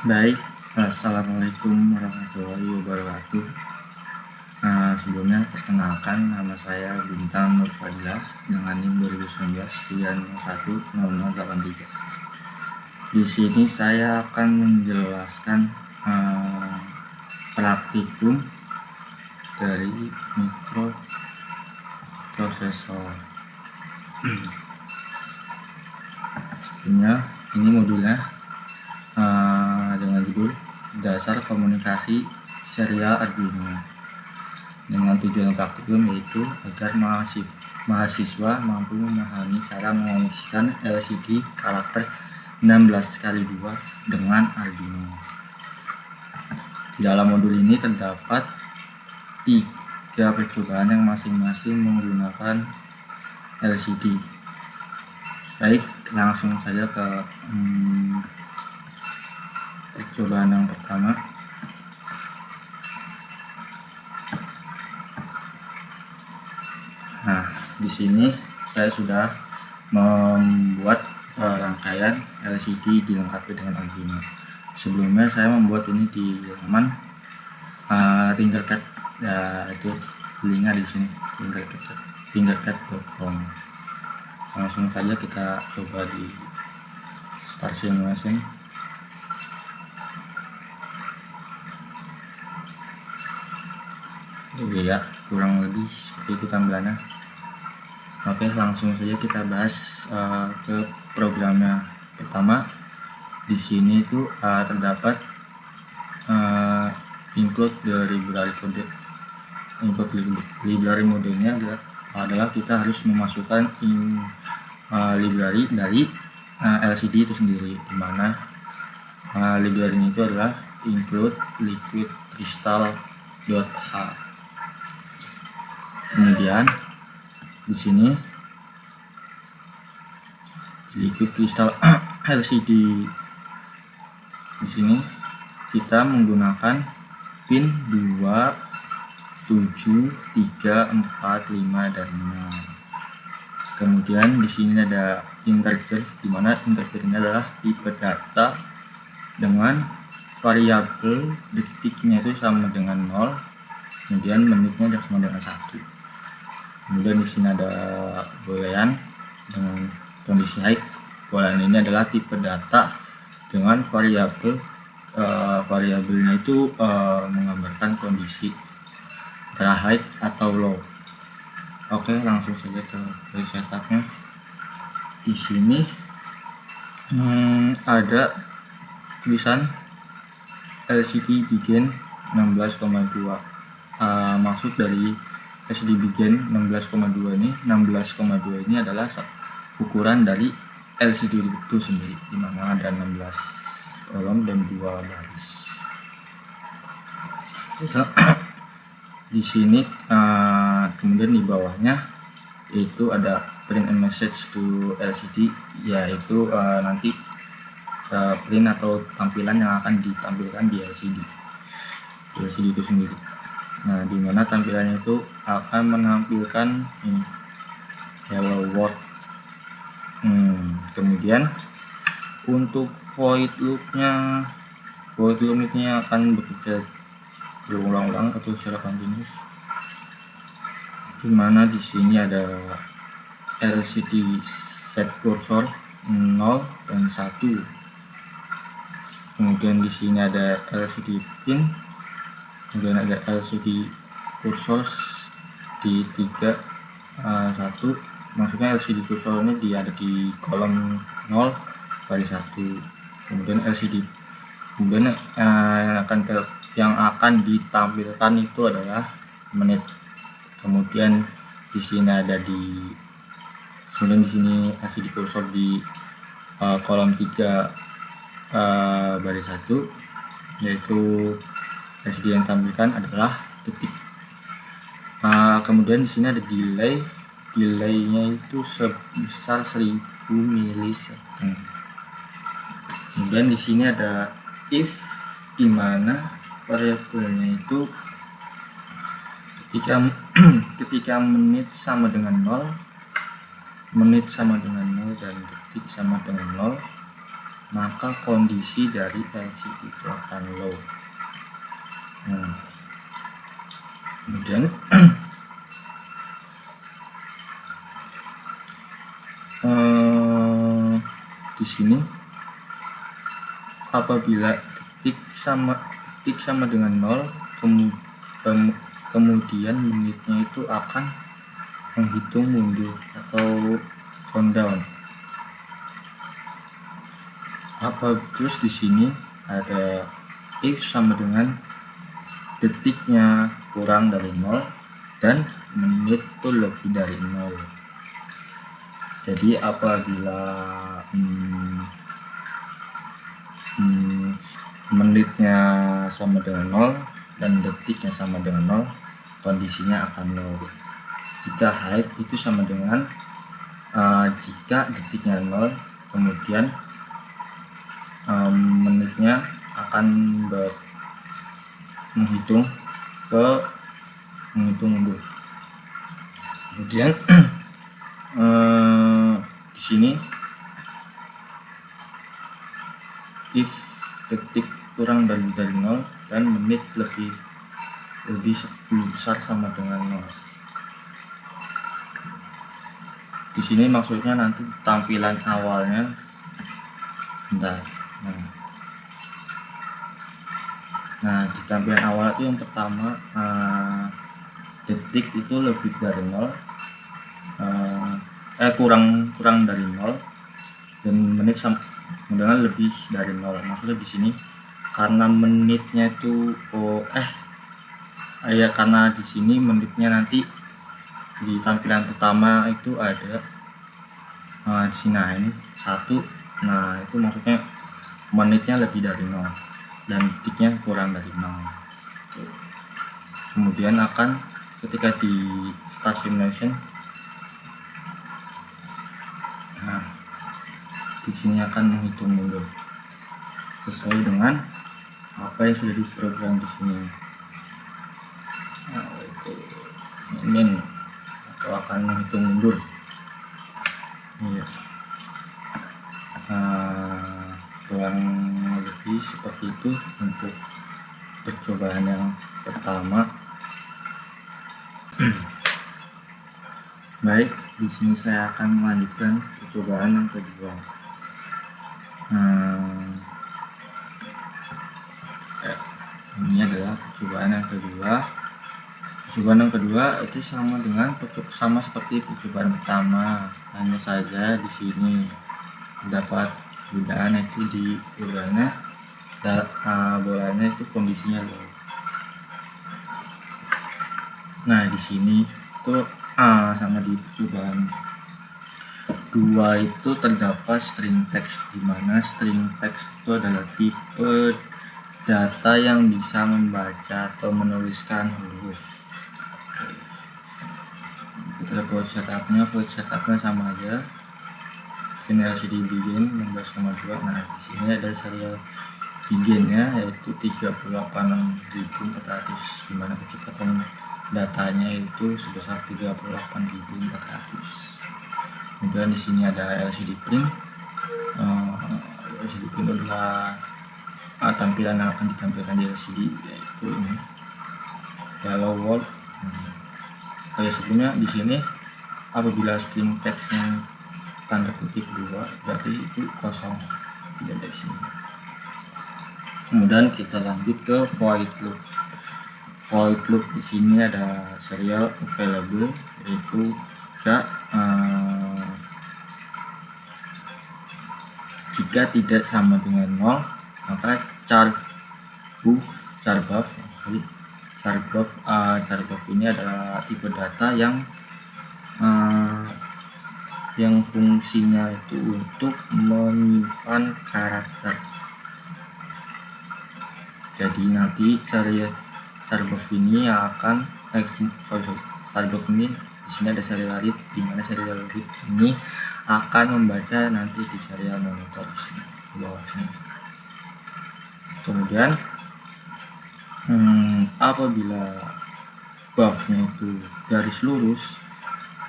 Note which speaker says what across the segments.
Speaker 1: Baik, assalamualaikum warahmatullahi wabarakatuh. Sebelumnya perkenalkan, nama saya Bintang Nurfadilah dengan NIM 2019 Di sini saya akan menjelaskan praktikum dari mikroprosesor. Sebelumnya ini modulnya dengan judul Dasar Komunikasi Serial Arduino, dengan tujuan praktikum yaitu agar mahasiswa mampu memahami cara mengoneksikan LCD karakter 16x2 dengan Arduino. Di dalam modul ini terdapat 3 percobaan yang masing-masing menggunakan LCD. Baik, langsung saja ke percobaan yang pertama. Nah, di sini saya sudah membuat rangkaian LCD dilengkapi dengan Arduino. Sebelumnya saya membuat ini di laman Tinkercad, ya itu linknya di sini, tinkercad.com. Langsung saja kita coba di start simulation. Ya, kurang lebih seperti itu tampilannya. Oke, langsung saja kita bahas ke programnya. Pertama, di sini itu terdapat include the library code. Input library modenya adalah kita harus memasukkan library dari LCD itu sendiri, dimana library itu adalah include liquid crystal.h. Kemudian di sini liquid crystal LCD, di sini kita menggunakan pin 2, 7, 3, 4, 5 dan 6. Kemudian di sini ada integer, di mana integernya adalah tipe data dengan variabel detiknya itu sama dengan 0, kemudian menitnya sama dengan 1. Kemudian di sini ada boolean dengan kondisi high. Boolean ini adalah tipe data dengan variabelnya itu menggambarkan kondisi antara high atau low. Oke, langsung saja ke setupnya. Di sini ada tulisan LCD begin 16,2. Maksud dari LCD begin 16,2 ini, 16,2 ini adalah ukuran dari LCD itu sendiri, dimana ada 16 kolom dan 2 baris. Di sini kemudian di bawahnya itu ada print a message to LCD, yaitu nanti print atau tampilan yang akan ditampilkan di LCD itu sendiri. Nah, di mana tampilannya itu akan menampilkan ini hello world. Kemudian untuk void loopnya akan bekerja berulang-ulang atau secara continuous, dimana di sini ada LCD set cursor 0 dan 1. Kemudian di sini ada LCD pin, kemudian ada LCD cursor di 3, 1. Maksudnya LCD cursor ini ada di kolom 0 baris 1. Kemudian LCD, kemudian yang akan ditampilkan itu adalah menit. Kemudian di sini kemudian di sini LCD cursor di kolom 3 baris 1, yaitu LCD yang ditampilkan adalah detik. Kemudian di sini ada delaynya itu sebesar 1000 milisecond. Kemudian di sini ada if, di mana variabelnya itu ketika menit sama dengan 0 dan detik sama dengan 0, maka kondisi dari LCD itu akan low. Kemudian di sini apabila detik sama dengan 0, kemudian menitnya itu akan menghitung mundur atau countdown. Terus di sini ada if sama dengan detiknya kurang dari 0 dan menit itu lebih dari 0. Jadi apabila menitnya sama dengan 0 dan detiknya sama dengan 0, kondisinya akan low. Jika high itu sama dengan jika detiknya 0, kemudian menitnya akan menghitung mundur. Kemudian di sini if detik kurang dari 0 dan menit lebih besar sama dengan 0. Di sini maksudnya nanti tampilan awalnya Nah, di tampilan awal itu yang pertama detik itu lebih dari 0, kurang dari 0 dan menit sama dengan lebih dari 0. Maksudnya di sini karena menitnya itu karena di sini menitnya nanti di tampilan pertama itu ada di sini. Nah, ini 1. Nah, itu maksudnya menitnya lebih dari 0 dan detiknya kurang dari 0. Kemudian akan ketika di start simulation, di sini akan menghitung mundur sesuai dengan apa yang sudah diprogram di sini. Itu min atau akan menghitung mundur. Kurang lebih seperti itu untuk percobaan yang pertama. Baik, di sini saya akan melanjutkan percobaan yang kedua. Ini adalah percobaan yang kedua. Percobaan yang kedua itu sama seperti percobaan pertama, hanya saja di sini terdapat perbedaan, itu di bolanya itu kondisinya low. Nah, di sini itu sama di percobaan 2 itu terdapat string text, di mana string text itu adalah tipe data yang bisa membaca atau menuliskan huruf. Kita buat setupnya sama aja. Sini LCD begin 16,2. Nah, di sini ada serial beginnya yaitu 38.400, di mana kecepatan datanya itu sebesar 38.400. Kemudian di sini ada LCD print. LCD print adalah tampilan yang akan ditampilkan di LCD, yaitu ini hello world. Sebelumnya di sini apabila string text-nya tanda kutip 2, berarti itu kosong, tidak ada di sini. Kemudian kita lanjut ke void loop. Void loop di sini ada serial available, yaitu jika tidak sama dengan 0, maka char buff ini adalah tipe data yang fungsinya itu untuk menyimpan karakter. Jadi nanti char buff ini akan di sini ada serial read, di mana serial read ini akan membaca nanti di serial monitor di sini, di bawah sini. Kemudian apabila buffnya itu garis lurus,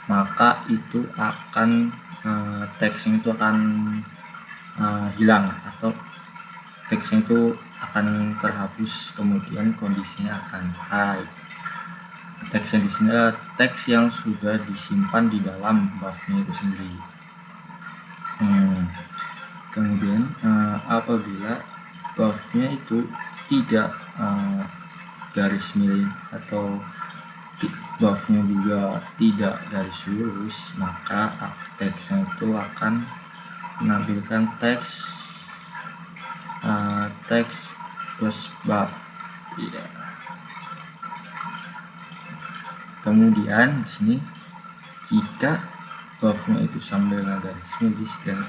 Speaker 1: maka itu akan teksnya itu akan hilang atau teksnya itu akan terhapus, kemudian kondisinya akan high. Teks yang di sini adalah teks yang sudah disimpan di dalam buffnya itu sendiri. Kemudian apabila buffnya itu tidak garis miring atau buffnya juga tidak garis lurus, maka teksnya itu akan menampilkan teks plus buff. Ya. Kemudian di sini jika buffnya itu sama dengan garis miring dan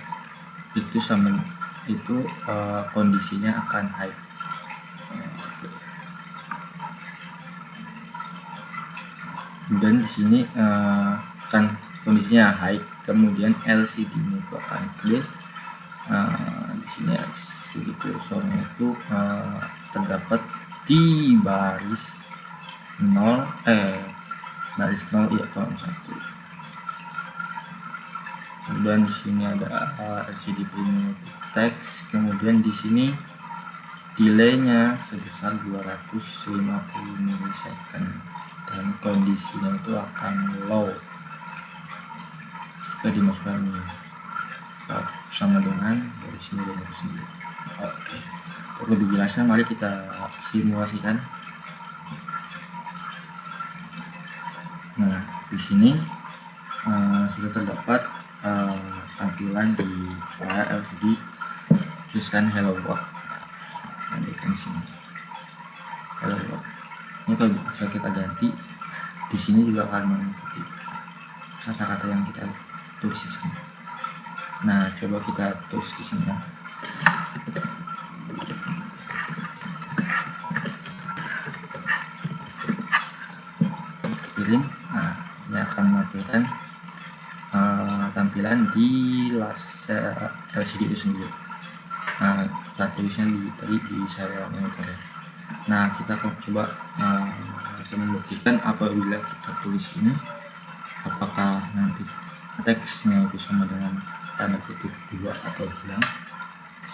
Speaker 1: itu sama itu kondisinya akan high. Dan di sini kan kondisinya high, kemudian LCD-nya itu akan clear. Di sini LCD kursornya itu terdapat di baris 0 baris 0 ya kolom 1. Kemudian di sini ada LCD premium teks, kemudian di sini delaynya sebesar 250 milisecond dan kondisinya itu akan low jika dimasukkan buff sama dengan garis miring itu sendiri. Oke, untuk lebih jelasnya mari kita simulasikan. Nah, di sini sudah terdapat tampilan di layar LCD tuliskan hello world. Nanti di sini hello world. Ini kalau bisa kita ganti, di sini juga akan mengikuti kata-kata yang kita tulis di sini. Nah, coba kita tulis di sini ya. Pilih. Nah, ini akan menampilkan tampilan di laser LCD itu sendiri. Nah, kita tulisnya tadi di serial monitor ya. Nah, kita akan coba membuktikan apabila kita tulis ini apakah nanti teksnya itu sama dengan tanda kutip 2 atau hilang.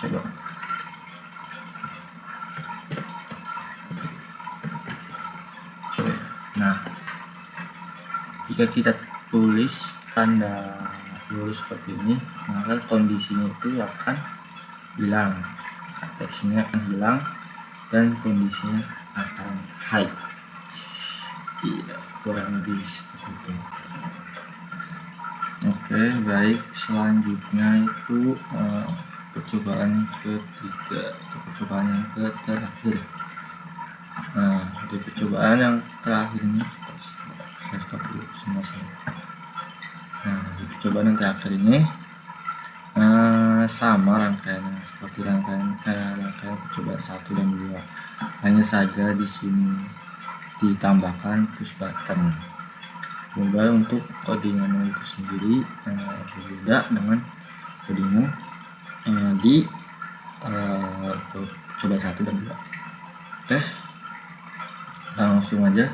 Speaker 1: Coba. Nah, jika kita tulis tanda lurus seperti ini, maka kondisinya itu akan hilang, teksnya akan hilang dan kondisinya akan high. Iya, kurang lebih seperti itu. Oke, baik, selanjutnya itu percobaan ketiga atau percobaan yang terakhir. Nah, di percobaan yang terakhir ini saya stop dulu semua saya. Nah, di percobaan yang terakhir ini sama rangkaiannya seperti rangkaian percobaan 1 dan 2. Hanya saja di sini ditambahkan push button. Kemudian untuk codingannya itu sendiri berbeda dengan codingnya di percobaan 1 dan 2. Oke, langsung aja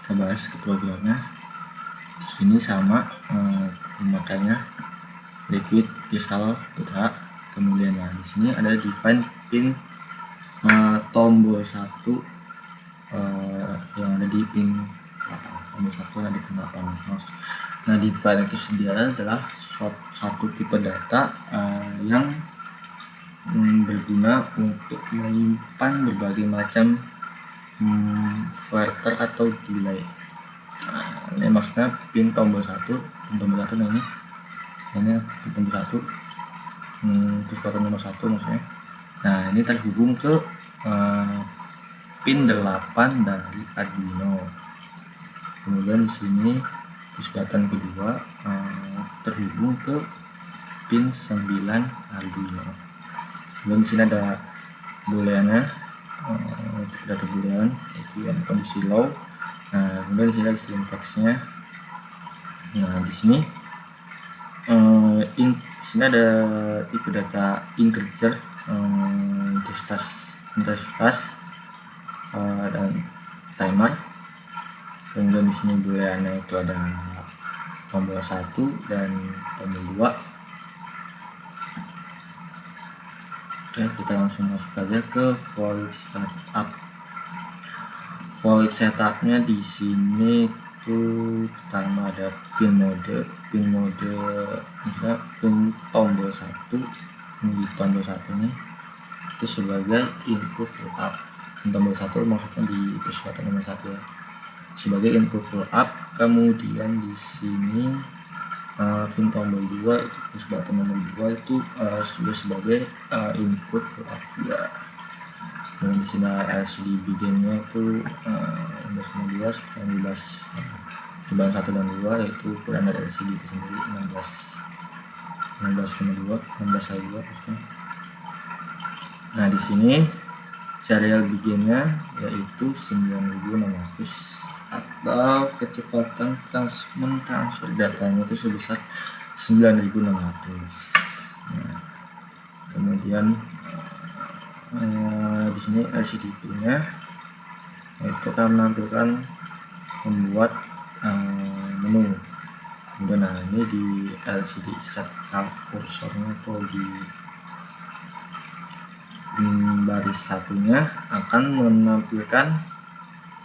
Speaker 1: kita bahas ke programnya. Di sini sama pemakaiannya liquid crystal putra. Kemudian ya di sini ada define pin tombol 1 yang ada di pin 8. Tombol 1 ada di pin 8. Nah, define itu sendiri adalah satu tipe data yang berguna untuk menyimpan berbagai macam filter atau delay. Nah, ini maksudnya pin tombol 1 nah ini pin tombol 1 terus button nomor 1 maksudnya. Nah, ini terhubung ke pin 8 dari Arduino. Kemudian di sini push button kedua terhubung ke pin 9 Arduino. Kemudian di sini ada booleannya, data boolean itu yang kondisi low. Nah, kemudian di sini ada string text-nya. Nah, di sini ada tipe data integer, intensitas dan timer. Kemudian di sini booleannya itu ada tombol 1 dan tombol 2. Oke, kita langsung masuk aja ke void setup. Void setupnya di sini tuh pertama ada pin mode misalnya pin tombol 1 di tombol 1 ini itu sebagai input pull up. Tombol 1 maksudnya di push button nomor 1 ya, sebagai input pull up. Kemudian di sini pin tombol 2 itu push button nomor 2 itu sudah sebagai input pull up ya. Dan di sini LCD beginnya itu 16,2 cobaan 1 dan 2 yaitu ukuran dari LCD itu sendiri 16,2 maksudnya. Nah di sini serial beginnya yaitu 9600 atau kecepatan mentransfer datanya itu sebesar 9600. Nah, kemudian di sini LCD-nya itu akan menampilkan membuat menu. Kemudian nah ini di LCD set kursornya atau di baris satunya akan menampilkan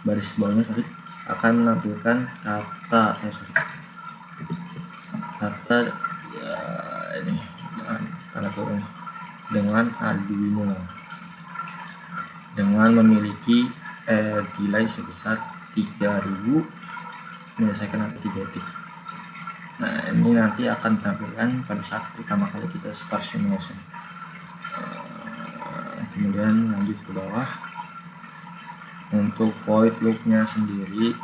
Speaker 1: baris bawahnya akan menampilkan kata ya ini dengan Arduino dengan memiliki delay sebesar 3000 milisekund atau 3 detik. Nah ini nanti akan ditampilkan pada saat pertama kali kita start simulation. Kemudian lanjut ke bawah untuk void loopnya sendiri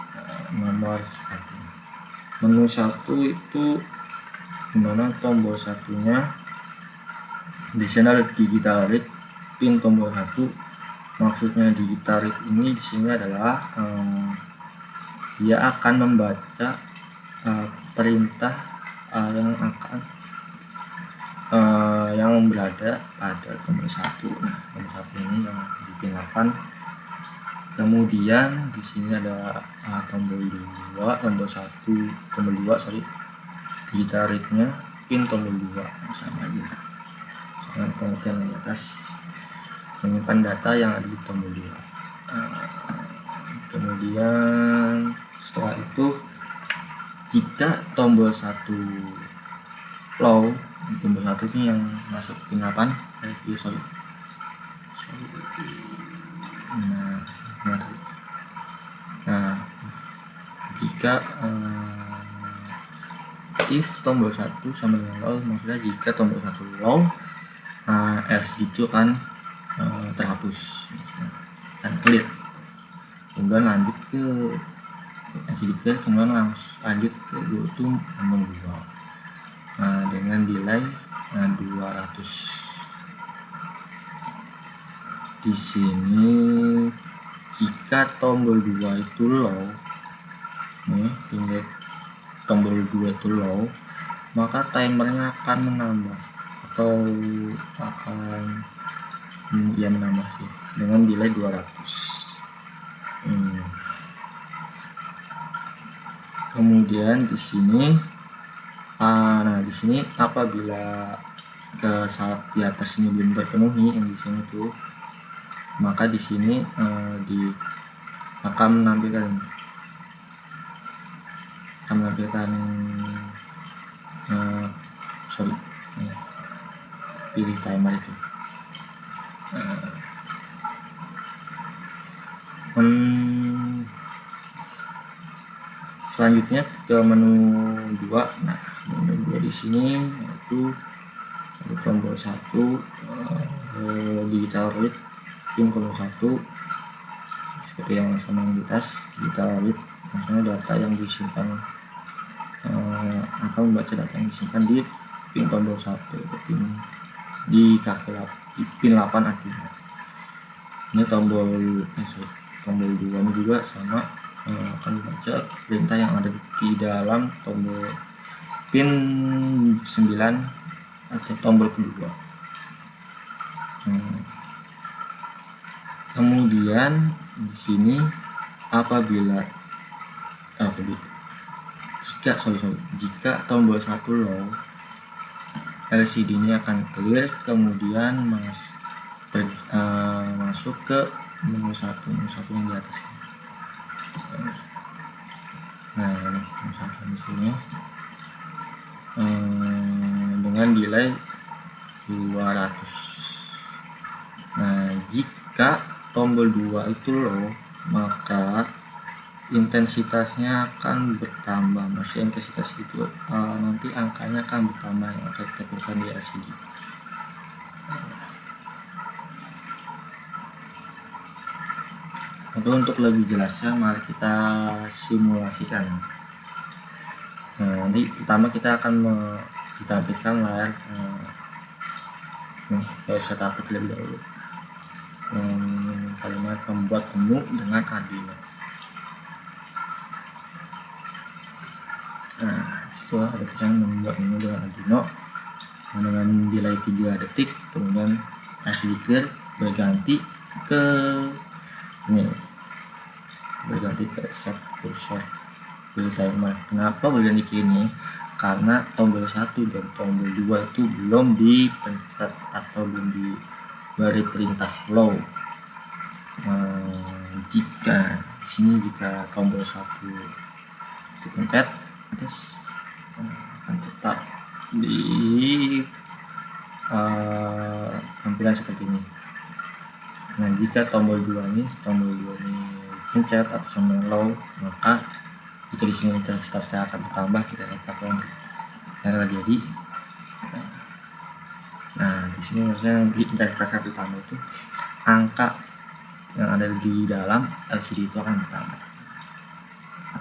Speaker 1: nomor 1 menu 1 itu dimana tombol satunya di sini ada digital read pin tombol 1. Maksudnya digital read ini di sini adalah dia akan membaca perintah yang berada pada tombol 1. Nah, tombol 1 ini yang di pin 8. Kemudian di sini ada tombol 2, tombol 2 digital read-nya pin tombol 2 sama aja. Dengan pengertian di atas menyimpan data yang ada di tombol 2. Kemudian setelah itu jika tombol 1 low, tombol 1 ini yang masuk pin 8 nah jika if tombol 1 sama dengan low, maksudnya jika tombol 1 low, LCD itu akan terhapus dan clear. Kemudian lanjut ke LCD clear, kemudian langsung lanjut ke go to menu 2 dengan delay 200. Di sini jika tombol 2 itu low, tinggal tombol 2 itu low, maka timernya akan menambah atau akan menambah sih dengan delay 200. Kemudian di sini di sini apabila ke saat di atas ini belum terpenuhi yang di sini tuh, maka di sini akan menampilkan pilih timer itu. Selanjutnya ke menu 2. Nah, menu 2 di sini yaitu tombol 1 digital read pin tombol 1 seperti yang sama di atas. Digital read maksudnya data yang disimpan akan membaca data yang disimpan di pin tombol 1 pin di pin 8 Arduino. Ini tombol 2 ini juga sama, akan membaca perintah yang ada di dalam tombol pin 9 atau tombol kedua. Kemudian di sini jika tombol 1 low, LCD ini akan clear, kemudian masuk ke menu satu yang di atas. Nah ini misalkan di sini dengan delay 200. Nah jika tombol 2 itu low, maka intensitasnya akan bertambah. Maksudnya intensitas itu nanti angkanya akan bertambah yang akan kita keluarkan di LCD. Untuk lebih jelasnya mari kita simulasikan. Nah, nanti pertama kita akan ditampilkan layar setup terlebih dahulu. Kalimat membuat menu dengan Arduino. Nah, setelah ada tulisan membuat menu dengan Arduino dengan delay 3 detik, kemudian LCD clear berganti ke set cursor pilih timer. Kenapa berganti ke ini? Karena tombol 1 dan tombol 2 itu belum dipencet atau belum diberi perintah low. Jika di sini jika tombol 1 dipencet, terus akan tetap di tampilan seperti ini. Nah jika tombol 2 ini pencet atau sama low, maka jika di sini intensitasnya akan bertambah, kita lihat yang terjadi. Nah di sini maksudnya intensitas pertama itu angka yang ada di dalam LCD itu akan bertambah.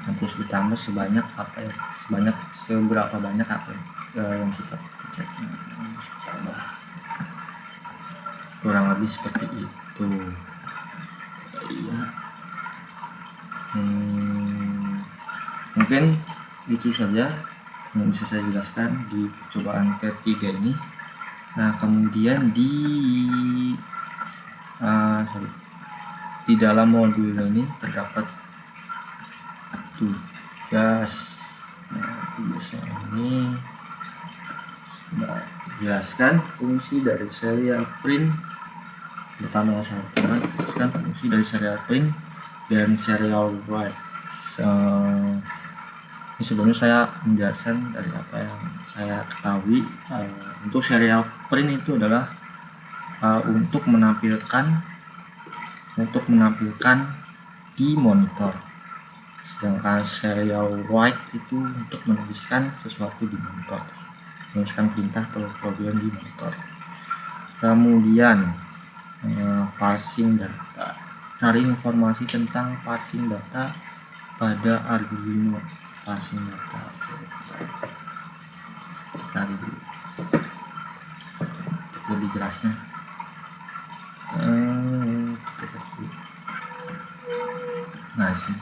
Speaker 1: Dan terus ditambah seberapa banyak apa yang kita pencet. Kurang lebih seperti itu. Iya. Mungkin itu saja yang bisa saya jelaskan di percobaan ketiga ini. Nah kemudian di dalam modul ini terdapat tugas. Nah tugasnya ini sudah jelaskan fungsi dari serial print. Pertama saya jelaskan fungsi dari serial print dan serial write. Ini sebelumnya saya menjelaskan dari apa yang saya ketahui. Untuk serial print itu adalah untuk menampilkan di monitor, sedangkan serial write itu untuk menuliskan sesuatu di monitor, menuliskan perintah atau program di monitor. Kemudian parsing data, cari informasi tentang parsing data pada Arduino. Parsing data cari dulu lebih jelasnya. Nah sini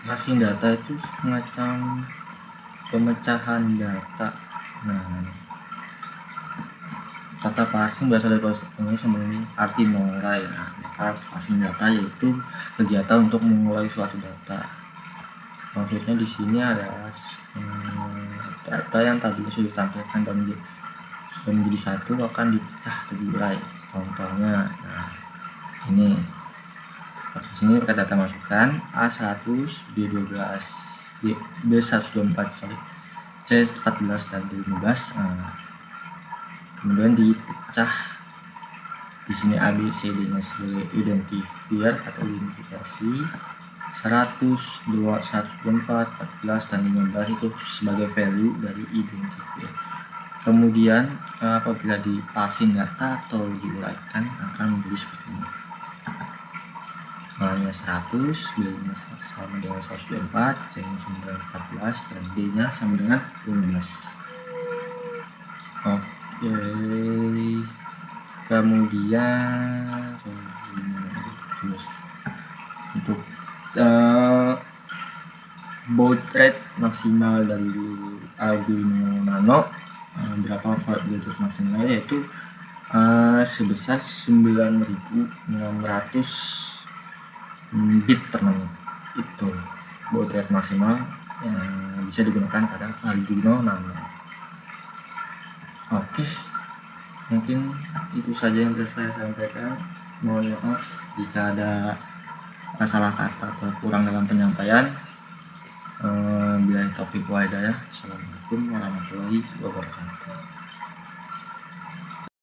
Speaker 1: parsing data itu semacam pemecahan data. Nah kata parsing berasal dari bahasa Inggris yang arti mengurai. Nah, parsing data yaitu kegiatan untuk mengurai suatu data. Maksudnya di sini adalah data yang tadinya sudah ditampilkan dan sudah menjadi satu akan dipecah atau diurai. Contohnya, nah ini di sini pakai data masukan A100, B12, B124, C14 dan D15. Kemudian dipecah di sini A, B, C, D nya sebagai identifier atau identifikasi, 100, 2, 124, 14 dan 15 itu sebagai value dari identifier. Kemudian apabila di parsing data atau diuraikan akan menjadi seperti ini. A-nya 100, B-nya sama dengan 124, C-nya sama dengan 14 dan D-nya sama dengan 15. Oke. Kemudian untuk baud rate maksimal dari Arduino Nano, berapa baud rate maksimalnya, yaitu sebesar 9600 bit per menit. Itu baud rate maksimal yang bisa digunakan pada Arduino Nano. Oke, Mungkin itu saja yang bisa saya sampaikan. Mohon maaf jika ada salah kata atau kurang dalam penyampaian. Billahi taufiq wa hidayah. Assalamualaikum warahmatullahi wabarakatuh.